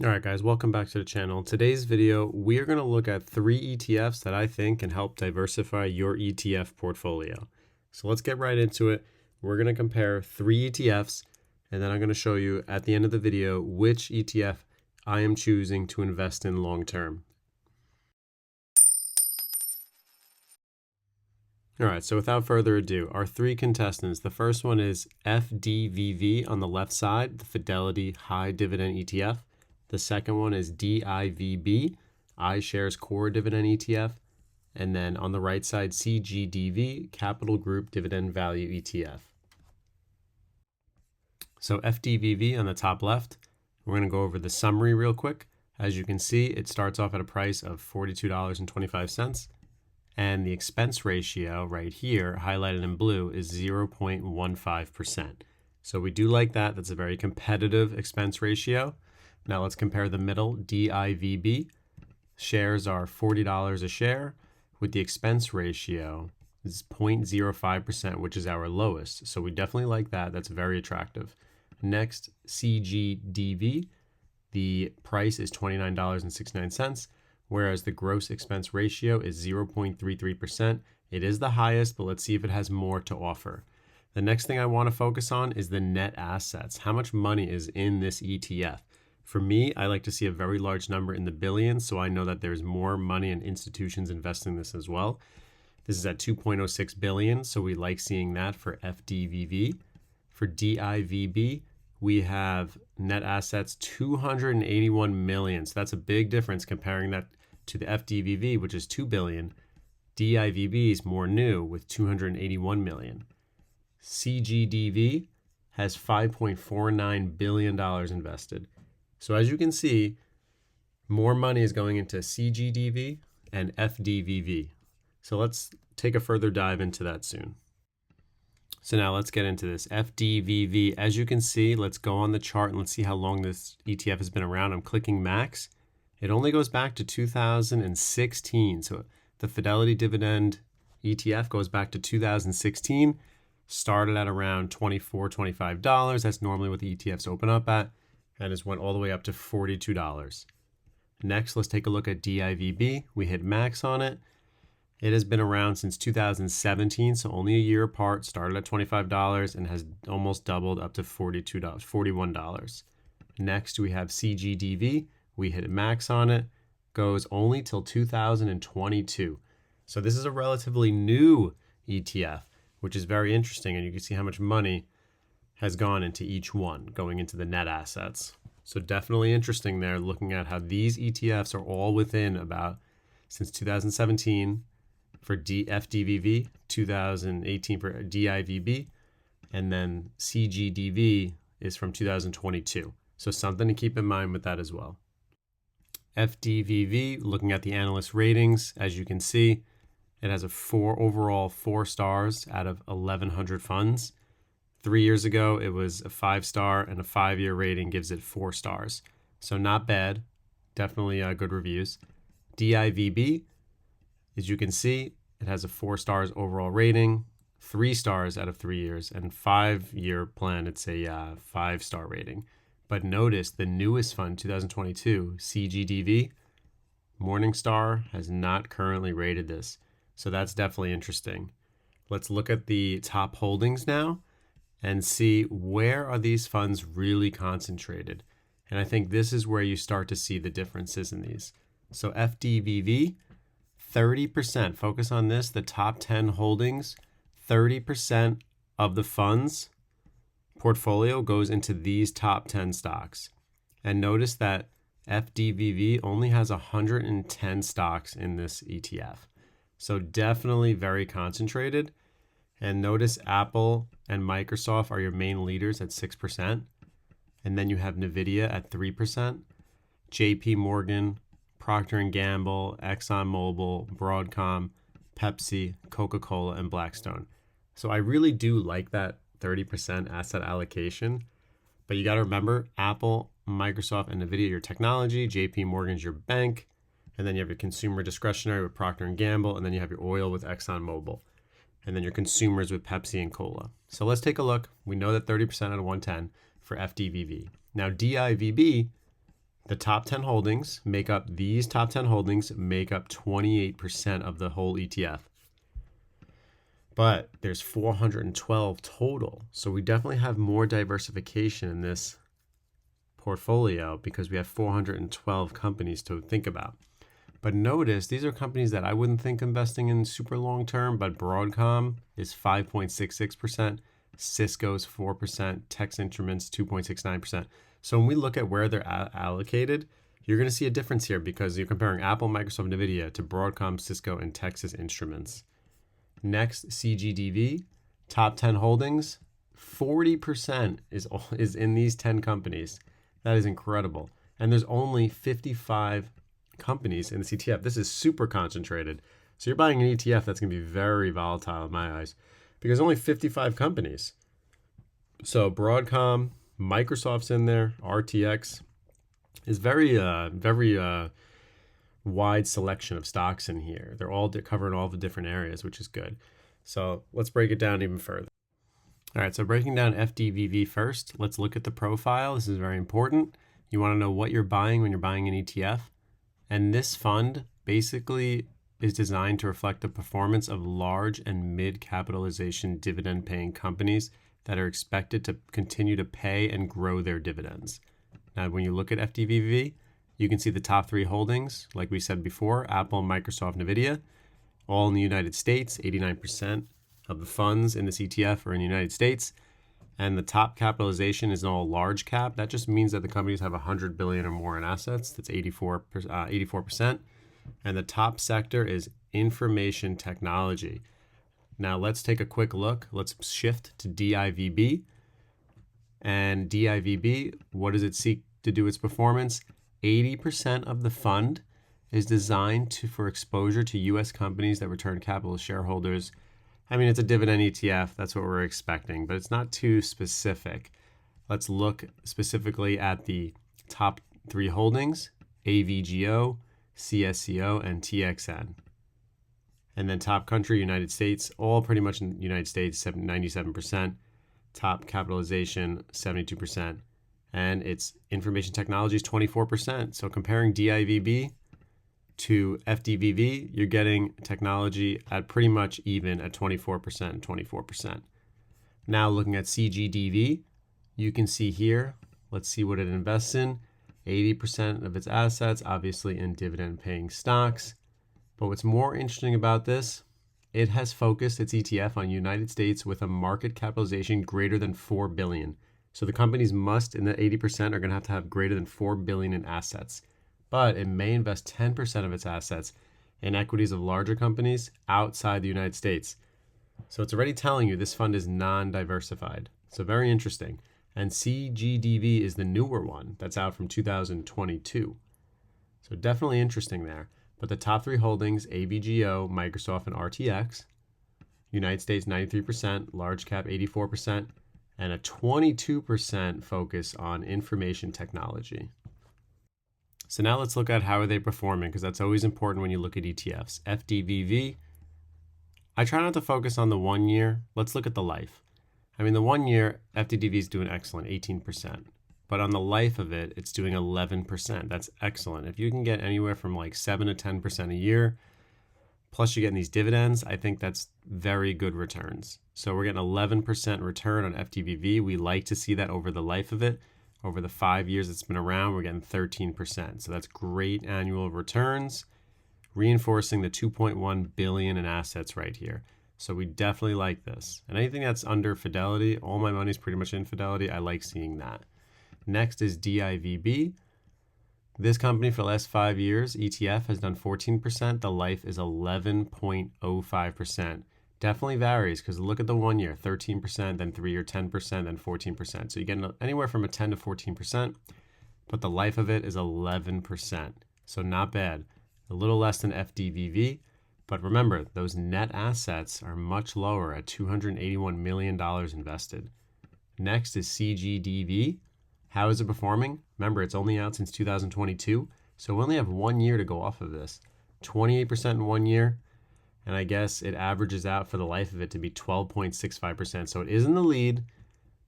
All right, guys, welcome back to the channel. In today's video, we are going to look at 3 ETFs that I think can help diversify your ETF portfolio. So let's get right into it. We're going to compare 3 ETFs, and then I'm going to show you at the end of the video which ETF I am choosing to invest in long term. All right, so without further ado, our 3 contestants. The first one is FDVV on the left side, the Fidelity High Dividend ETF. The second one is DIVB, iShares Core Dividend ETF. And then on the right side, CGDV, Capital Group Dividend Value ETF. So FDVV on the top left, we're going to go over the summary real quick. As you can see, it starts off at a price of $42.25. And the expense ratio right here, highlighted in blue, is 0.15%. So we do like that. That's a very competitive expense ratio. Now let's compare the middle, DIVB. Shares are $40 a share with the expense ratio is 0.05%, which is our lowest. So we definitely like that. That's very attractive. Next, CGDV. The price is $29.69, whereas the gross expense ratio is 0.33%. It is the highest, but let's see if it has more to offer. The next thing I want to focus on is the net assets. How much money is in this ETF? For me, I like to see a very large number in the billions, so I know that there's more money and institutions investing in this as well. This is at 2.06 billion, so we like seeing that for FDVV. For DIVB, we have net assets 281 million. So that's a big difference comparing that to the FDVV, which is 2 billion. DIVB is more new with 281 million. CGDV has $5.49 billion invested. So as you can see, more money is going into CGDV and FDVV. So let's take a further dive into that soon. So now let's get into this FDVV. As you can see, let's go on the chart and let's see how long this ETF has been around. I'm clicking max. It only goes back to 2016. So the Fidelity Dividend ETF goes back to 2016. Started at around $24, $25. That's normally what the ETFs open up at, and has went all the way up to $42. Next, let's take a look at DIVB. We hit max on it. It has been around since 2017, so only a year apart. Started at $25 and has almost doubled up to $42, $41. Next, we have CGDV. We hit max on it. Goes only till 2022. So this is a relatively new ETF, which is very interesting, and you can see how much money has gone into each one, going into the net assets. So definitely interesting there, looking at how these ETFs are all within about since 2017 for FDVV, 2018 for DIVB, and then CGDV is from 2022. So something to keep in mind with that as well. FDVV, looking at the analyst ratings, as you can see, it has a overall 4 stars out of 1,100 funds. 3 years ago, it was a 5-star, and a 5-year rating gives it 4 stars. So not bad. Definitely good reviews. DIVB, as you can see, it has a 4 stars overall rating, 3 stars out of 3 years, and 5-year plan, it's a 5-star rating. But notice the newest fund, 2022, CGDV, Morningstar has not currently rated this. So that's definitely interesting. Let's look at the top holdings now and see where are these funds really concentrated. And I think this is where you start to see the differences in these. So FDVV, 30%, focus on this, the top 10 holdings, 30% of the funds portfolio goes into these top 10 stocks. And notice that FDVV only has 110 stocks in this ETF. So definitely very concentrated. And notice Apple and Microsoft are your main leaders at 6%. And then you have NVIDIA at 3%. JP Morgan, Procter & Gamble, ExxonMobil, Broadcom, Pepsi, Coca-Cola, and Blackstone. So I really do like that 30% asset allocation. But you got to remember, Apple, Microsoft, and NVIDIA, your technology. JP Morgan's your bank. And then you have your consumer discretionary with Procter & Gamble. And then you have your oil with ExxonMobil. And then your consumers with Pepsi and Cola. So let's take a look. We know that 30% out of 110 for FDVV. Now DIVB, The top 10 holdings make up, these top 10 holdings make up 28% of the whole ETF. But there's 412 total. So we definitely have more diversification in this portfolio because we have 412 companies to think about. But notice these are companies that I wouldn't think investing in super long term, but Broadcom is 5.66%, Cisco's 4%, Tex Instruments 2.69%. So when we look at where they're allocated, you're going to see a difference here because you're comparing Apple, Microsoft, NVIDIA to Broadcom, Cisco, and Texas Instruments. Next, CGDV, top 10 holdings, 40% is in these 10 companies. That is incredible. And there's only 55 companies in this ETF. This is super concentrated. So you're buying an ETF that's going to be very volatile in my eyes because only 55 companies. So Broadcom, Microsoft's in there, RTX is very wide selection of stocks in here. They're all covering all the different areas, which is good. So let's break it down even further. All right, so breaking down FDVV first, let's look at the profile. This is very important. You want to know what you're buying when you're buying an ETF. And this fund basically is designed to reflect the performance of large and mid-capitalization dividend-paying companies that are expected to continue to pay and grow their dividends. Now, when you look at FDVV, you can see the top 3 holdings, like we said before, Apple, Microsoft, NVIDIA, all in the United States. 89% of the funds in this ETF are in the United States. And the top capitalization is all large cap. That just means that the companies have 100 billion or more in assets. That's 84%. And the top sector is information technology. Now let's take a quick look. Let's shift to DIVB. And DIVB, what does it seek to do its performance? 80% of the fund is designed for exposure to U.S. companies that return capital to shareholders. I mean, it's a dividend ETF. That's what we're expecting, but it's not too specific. Let's look specifically at the top 3 holdings, AVGO, CSCO, and TXN. And then top country, United States, all pretty much in the United States, 97%. Top capitalization, 72%. And its information technology is 24%. So comparing DIVB to FDVV, you're getting technology at pretty much even at 24% and 24%. Now looking at CGDV, you can see here, let's see what it invests in. 80% of its assets, obviously in dividend-paying stocks. But what's more interesting about this, it has focused its ETF on United States with a market capitalization greater than $4 billion. So the companies must, in the 80%, are going to have greater than $4 billion in assets. But it may invest 10% of its assets in equities of larger companies outside the United States. So it's already telling you this fund is non-diversified. So very interesting. And CGDV is the newer one that's out from 2022. So definitely interesting there. But the top 3 holdings, AVGO, Microsoft, and RTX, United States 93%, large cap 84%, and a 22% focus on information technology. So now let's look at how are they performing, because that's always important when you look at ETFs. FDVV, I try not to focus on the 1 year. Let's look at the life. I mean, the 1 year, FDVV is doing excellent, 18%. But on the life of it, it's doing 11%. That's excellent. If you can get anywhere from like 7 to 10% a year, plus you're getting these dividends, I think that's very good returns. So we're getting 11% return on FDVV. We like to see that over the life of it. Over the 5 years it's been around, we're getting 13%. So that's great annual returns, reinforcing the 2.1 billion in assets right here. So we definitely like this. And anything that's under Fidelity, all my money's pretty much in Fidelity. I like seeing that. Next is DIVB. This company for the last 5 years, ETF has done 14%. The life is 11.05%. Definitely varies because look at the 1 year, 13%, then 3 year, 10%, then 14%. So you get anywhere from a 10 to 14%, but the life of it is 11%. So not bad. A little less than FDVV, but remember, those net assets are much lower at $281 million invested. Next is CGDV. How is it performing? Remember, it's only out since 2022, so we only have 1 year to go off of this. 28% in 1 year, and I guess it averages out for the life of it to be 12.65%. So it is in the lead,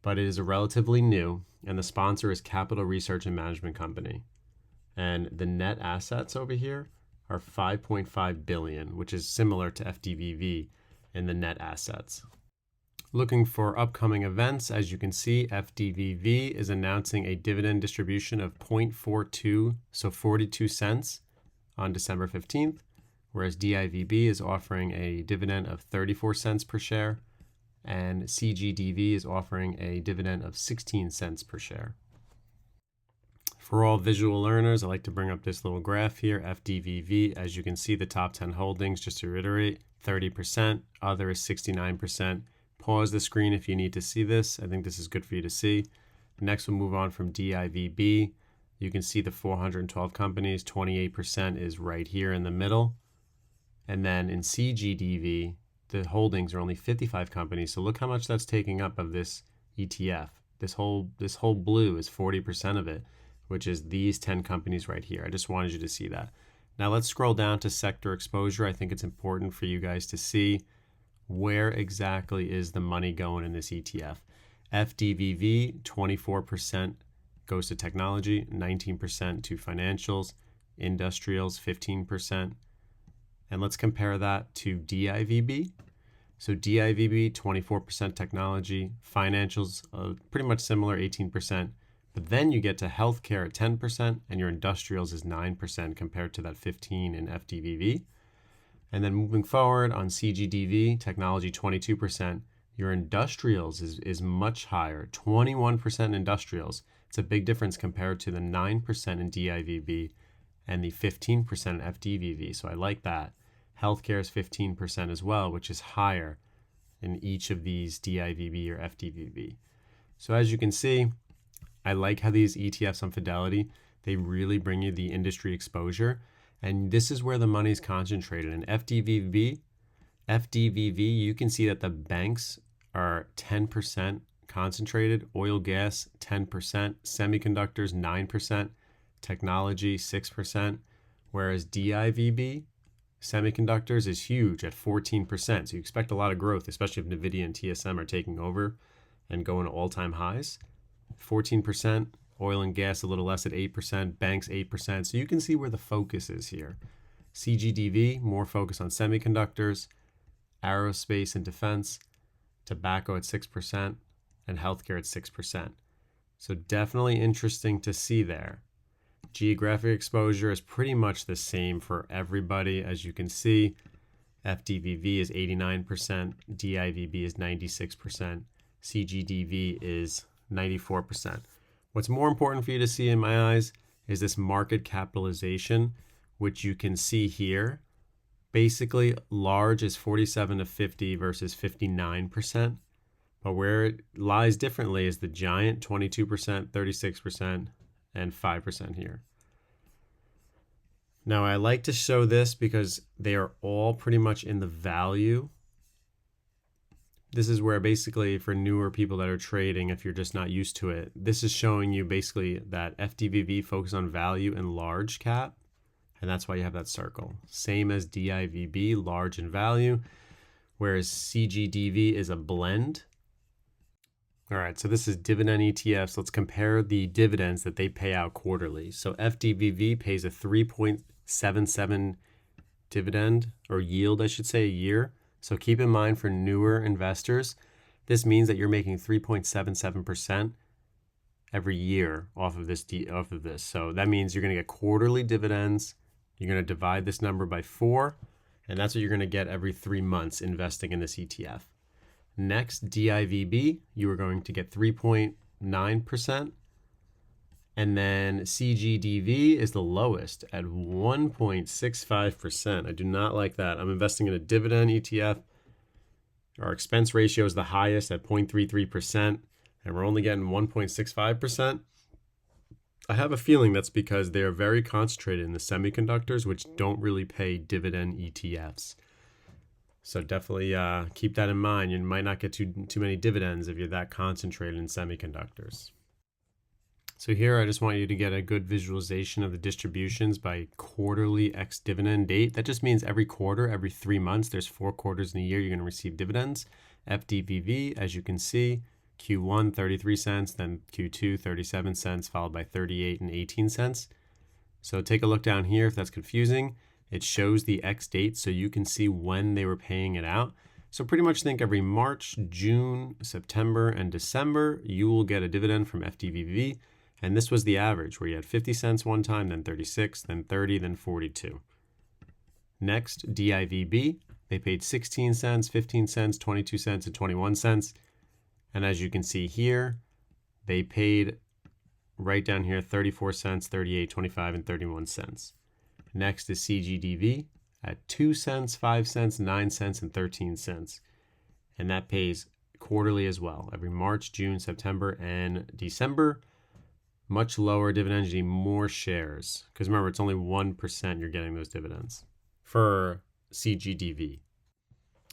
but it is relatively new, and the sponsor is Capital Research and Management Company. And the net assets over here are 5.5 billion, which is similar to FDVV in the net assets. Looking for upcoming events, as you can see, FDVV is announcing a dividend distribution of 0.42, so 42 cents on December 15th, whereas DIVB is offering a dividend of 34 cents per share, and CGDV is offering a dividend of 16 cents per share. For all visual learners, I like to bring up this little graph here, FDVV. As you can see, the top 10 holdings, just to reiterate, 30%, other is 69%. Pause the screen if you need to see this. I think this is good for you to see. Next, we'll move on from DIVB. You can see the 412 companies, 28% is right here in the middle. And then in CGDV, the holdings are only 55 companies. So look how much that's taking up of this ETF. This whole blue is 40% of it, which is these 10 companies right here. I just wanted you to see that. Now let's scroll down to sector exposure. I think it's important for you guys to see where exactly is the money going in this ETF. FDVV, 24% goes to technology, 19% to financials, industrials, 15%. And let's compare that to DIVB. So DIVB, 24% technology, financials, pretty much similar, 18%. But then you get to healthcare at 10%, and your industrials is 9% compared to that 15% in FDVV. And then moving forward on CGDV, technology 22%, your industrials is much higher, 21% industrials. It's a big difference compared to the 9% in DIVB and the 15% in FDVV. So I like that. Healthcare is 15% as well, which is higher in each of these DIVB or FDVV. So as you can see, I like how these ETFs on Fidelity, they really bring you the industry exposure. And this is where the money is concentrated. In FDVV, you can see that the banks are 10% concentrated, oil, gas, 10%, semiconductors, 9%, technology, 6%, whereas DIVB, semiconductors is huge at 14%. So you expect a lot of growth, especially if NVIDIA and TSM are taking over and going to all-time highs. 14%, oil and gas a little less at 8%, banks 8%. So you can see where the focus is here. CGDV, more focus on semiconductors, aerospace and defense, tobacco at 6%, and healthcare at 6%. So definitely interesting to see there. Geographic exposure is pretty much the same for everybody. As you can see, FDVV is 89%, DIVB is 96%, CGDV is 94%. What's more important for you to see in my eyes is this market capitalization, which you can see here. Basically, large is 47 to 50 versus 59%. But where it lies differently is the giant, 22%, 36%, and 5% here. Now, I like to show this because they are all pretty much in the value. This is where basically for newer people that are trading, if you're just not used to it, this is showing you basically that FDVV focus on value and large cap. And that's why you have that circle. Same as DIVB, large and value, whereas CGDV is a blend. All right, so this is dividend ETFs. Let's compare the dividends that they pay out quarterly. So FDVV pays a 3.77 dividend, or yield, I should say, a year. So keep in mind for newer investors, this means that you're making 3.77% every year off of this. So that means you're going to get quarterly dividends. You're going to divide this number by 4, and that's what you're going to get every 3 months investing in this ETF. Next, DIVB, you are going to get 3.9%. And then CGDV is the lowest at 1.65%. I do not like that. I'm investing in a dividend ETF. Our expense ratio is the highest at 0.33%, and we're only getting 1.65%. I have a feeling that's because they are very concentrated in the semiconductors, which don't really pay dividend ETFs. So definitely keep that in mind. You might not get too many dividends if you're that concentrated in semiconductors. So here I just want you to get a good visualization of the distributions by quarterly ex-dividend date. That just means every quarter, every 3 months, there's 4 quarters in a year you're going to receive dividends. FDVV, as you can see, Q1, 33 cents, then Q2, 37 cents, followed by 38 and 18 cents. So take a look down here if that's confusing. It shows the X date so you can see when they were paying it out. So pretty much think every March, June, September, and December, you will get a dividend from FDVV. And this was the average where you had 50 cents one time, then 36, then 30, then 42. Next, DIVB, they paid 16 cents, 15 cents, 22 cents, and 21 cents. And as you can see here, they paid right down here 34 cents, 38, 25, and 31 cents. Next is CGDV at 2 cents, 5 cents, 9 cents, and 13 cents. And that pays quarterly as well, every March, June, September, and December. Much lower dividends, you need more shares. Because remember, it's only 1% you're getting those dividends for CGDV.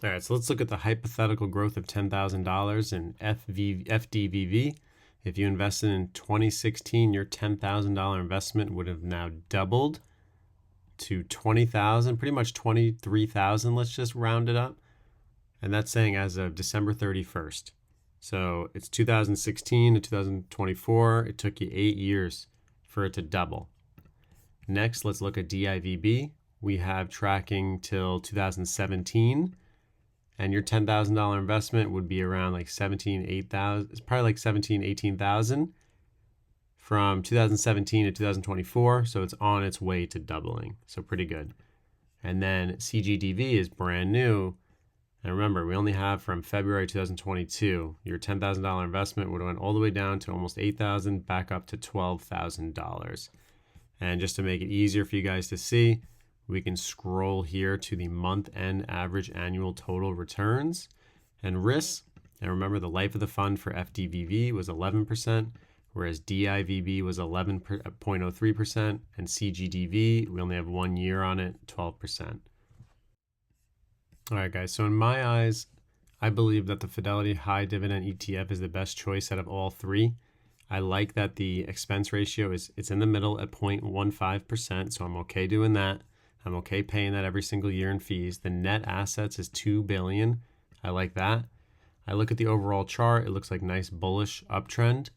All right, so let's look at the hypothetical growth of $10,000 in FDVV. If you invested in 2016, your $10,000 investment would have now doubled to 20,000, pretty much 23,000, let's just round it up. And that's saying as of December 31st. So it's 2016 to 2024. It took you 8 years for it to double. Next, let's look at DIVB. We have tracking till 2017. And your $10,000 investment would be around like 8,000. It's probably like 18,000 from 2017 to 2024. So it's on its way to doubling. So pretty good. And then CGDV is brand new. And remember, we only have from February 2022. Your $10,000 investment would have went all the way down to almost 8,000, back up to $12,000. And just to make it easier for you guys to see, we can scroll here to the month-end average annual total returns and risks. And remember, the life of the fund for FDVV was 11%, whereas DIVB was 11.03%, and CGDV, we only have 1 year on it, 12%. All right, guys, so in my eyes, I believe that the Fidelity High Dividend ETF is the best choice out of all three. I like that the expense ratio it's in the middle at 0.15%, so I'm okay doing that. I'm okay paying that every single year in fees. The net assets is $2 billion. I like that. I look at the overall chart. It looks like nice bullish uptrend.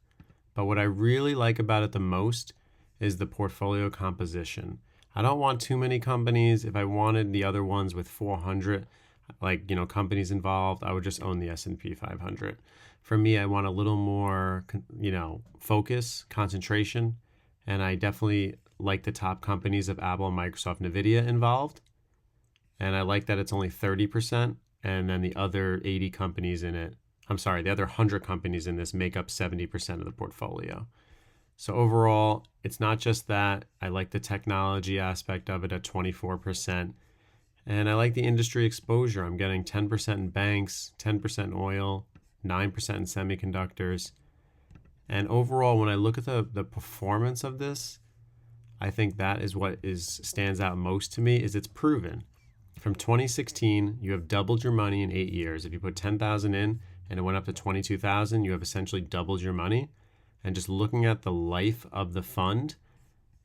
But what I really like about it the most is the portfolio composition. I don't want too many companies. If I wanted the other ones with 400 companies involved, I would just own the S&P 500. For me, I want a little more focus, concentration, and I definitely like the top companies of Apple, Microsoft, NVIDIA involved. And I like that it's only 30%, and then the other 80 companies in it, the other 100 companies in this make up 70% of the portfolio. So overall, it's not just that. I like the technology aspect of it at 24%. And I like the industry exposure. I'm getting 10% in banks, 10% in oil, 9% in semiconductors. And overall, when I look at the performance of this, I think that is what stands out most to me is it's proven. From 2016, you have doubled your money in 8 years. If you put 10,000 in and it went up to 22,000, you have essentially doubled your money. And just looking at the life of the fund,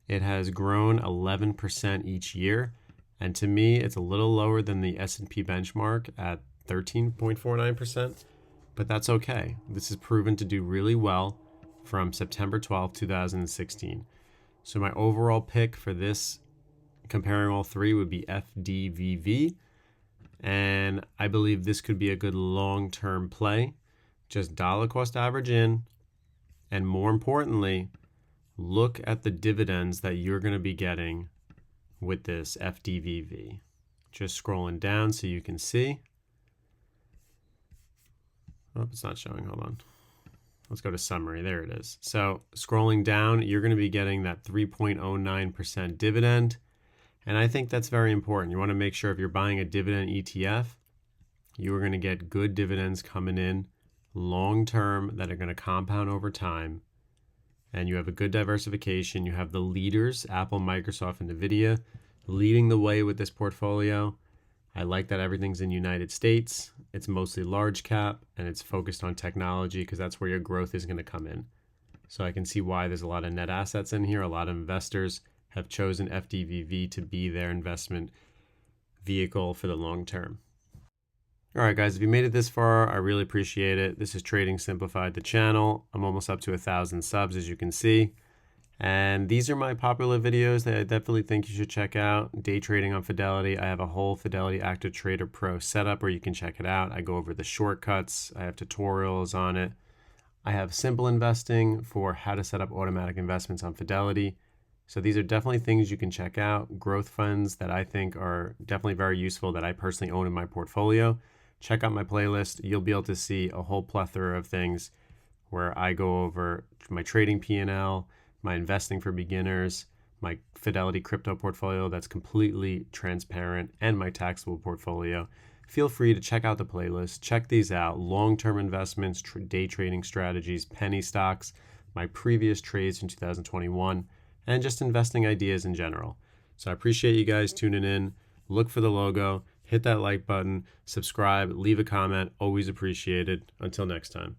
it has grown 11% each year. And to me, it's a little lower than the S&P benchmark at 13.49%, but that's okay. This is proven to do really well from September 12, 2016. So my overall pick for this, comparing all three, would be FDVV. And I believe this could be a good long-term play. Just dollar cost average in. And more importantly, look at the dividends that you're going to be getting with this FDVV. Just scrolling down so you can see. Oh, it's not showing. Hold on. Let's go to summary. There it is. So scrolling down, you're going to be getting that 3.09% dividend. And I think that's very important. You want to make sure if you're buying a dividend ETF, you are going to get good dividends coming in long term that are going to compound over time. And you have a good diversification. You have the leaders, Apple, Microsoft, and NVIDIA, leading the way with this portfolio. I like that everything's in the United States. It's mostly large cap, and it's focused on technology because that's where your growth is going to come in. So I can see why there's a lot of net assets in here. A lot of investors have chosen FDVV to be their investment vehicle for the long term. All right, guys, if you made it this far, I really appreciate it. This is Trading Simplified, the channel. I'm almost up to 1,000 subs, as you can see. And these are my popular videos that I definitely think you should check out. Day trading on Fidelity. I have a whole Fidelity Active Trader Pro setup where you can check it out. I go over the shortcuts. I have tutorials on it. I have simple investing for how to set up automatic investments on Fidelity. So these are definitely things you can check out. Growth funds that I think are definitely very useful that I personally own in my portfolio. Check out my playlist. You'll be able to see a whole plethora of things where I go over my trading P&L, my investing for beginners, my Fidelity crypto portfolio that's completely transparent, and my taxable portfolio. Feel free to check out the playlist. Check these out. Long-term investments, day trading strategies, penny stocks, my previous trades in 2021, and just investing ideas in general. So I appreciate you guys tuning in. Look for the logo, hit that like button, subscribe, leave a comment. Always appreciated. Until next time.